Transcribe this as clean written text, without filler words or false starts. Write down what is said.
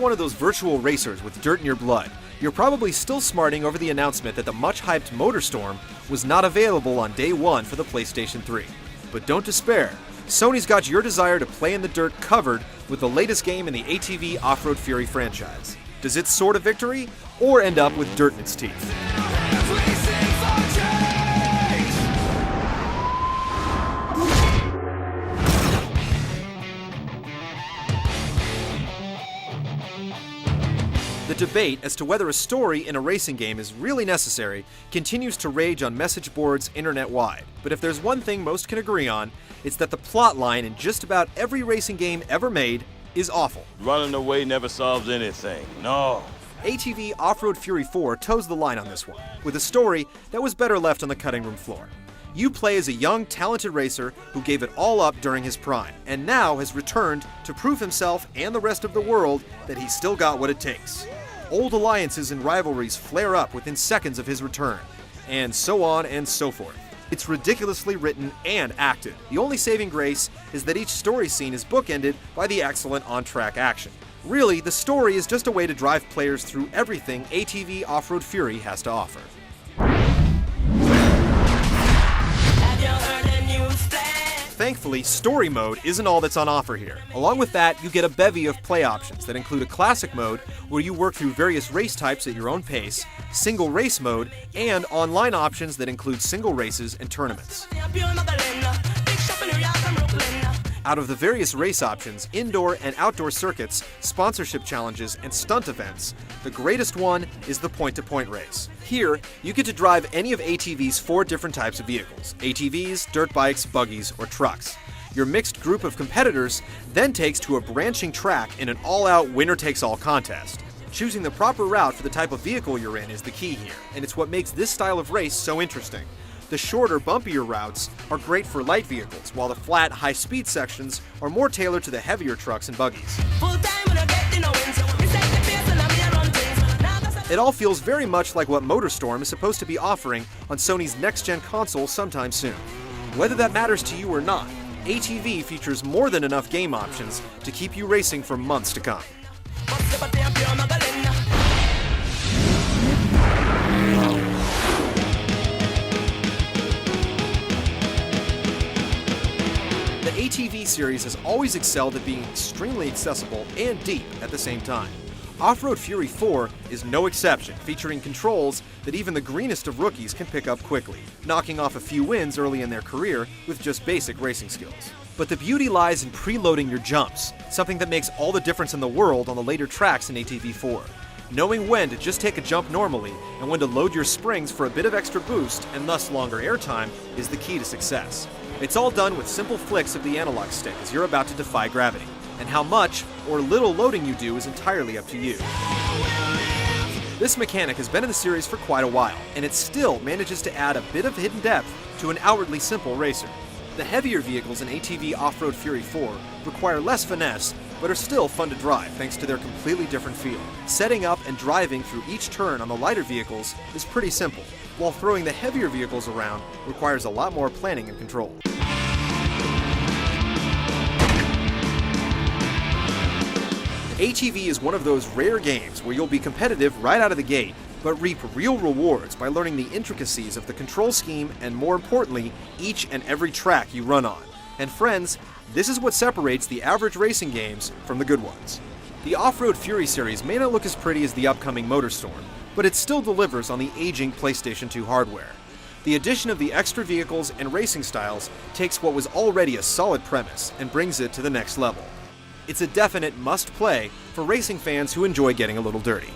one of those virtual racers with dirt in your blood, you're probably still smarting over the announcement that the much-hyped MotorStorm was not available on day one for the PlayStation 3. But don't despair. Sony's got your desire to play in the dirt covered with the latest game in the ATV Offroad Fury franchise. Does it soar to victory, or end up with dirt in its teeth? The debate as to whether a story in a racing game is really necessary continues to rage on message boards internet-wide. But if there's one thing most can agree on, it's that the plot line in just about every racing game ever made is awful. Running away never solves anything, no. ATV Offroad Fury 4 toes the line on this one, with a story that was better left on the cutting room floor. You play as a young, talented racer who gave it all up during his prime, and now has returned to prove himself and the rest of the world that he's still got what it takes. Old alliances and rivalries flare up within seconds of his return, and so on and so forth. It's ridiculously written and acted. The only saving grace is that each story scene is bookended by the excellent on-track action. Really, the story is just a way to drive players through everything ATV Offroad Fury has to offer. Thankfully, story mode isn't all that's on offer here. Along with that, you get a bevy of play options that include a classic mode where you work through various race types at your own pace, single race mode, and online options that include single races and tournaments. Out of the various race options, indoor and outdoor circuits, sponsorship challenges, and stunt events, the greatest one is the point-to-point race. Here, you get to drive any of ATV's 4 different types of vehicles: ATVs, dirt bikes, buggies, or trucks. Your mixed group of competitors then takes to a branching track in an all-out winner-takes-all contest. Choosing the proper route for the type of vehicle you're in is the key here, and it's what makes this style of race so interesting. The shorter, bumpier routes are great for light vehicles, while the flat, high-speed sections are more tailored to the heavier trucks and buggies. It all feels very much like what MotorStorm is supposed to be offering on Sony's next-gen console sometime soon. Whether that matters to you or not, ATV features more than enough game options to keep you racing for months to come. The ATV series has always excelled at being extremely accessible and deep at the same time. Offroad Fury 4 is no exception, featuring controls that even the greenest of rookies can pick up quickly, knocking off a few wins early in their career with just basic racing skills. But the beauty lies in preloading your jumps, something that makes all the difference in the world on the later tracks in ATV 4. Knowing when to just take a jump normally and when to load your springs for a bit of extra boost and thus longer airtime is the key to success. It's all done with simple flicks of the analog stick as you're about to defy gravity, and how much or little loading you do is entirely up to you. This mechanic has been in the series for quite a while, and it still manages to add a bit of hidden depth to an outwardly simple racer. The heavier vehicles in ATV Offroad Fury 4 require less finesse, but are still fun to drive thanks to their completely different feel. Setting up and driving through each turn on the lighter vehicles is pretty simple, while throwing the heavier vehicles around requires a lot more planning and control. ATV is one of those rare games where you'll be competitive right out of the gate, but reap real rewards by learning the intricacies of the control scheme and, more importantly, each and every track you run on. And friends, this is what separates the average racing games from the good ones. The Offroad Fury series may not look as pretty as the upcoming MotorStorm, but it still delivers on the aging PlayStation 2 hardware. The addition of the extra vehicles and racing styles takes what was already a solid premise and brings it to the next level. It's a definite must-play for racing fans who enjoy getting a little dirty.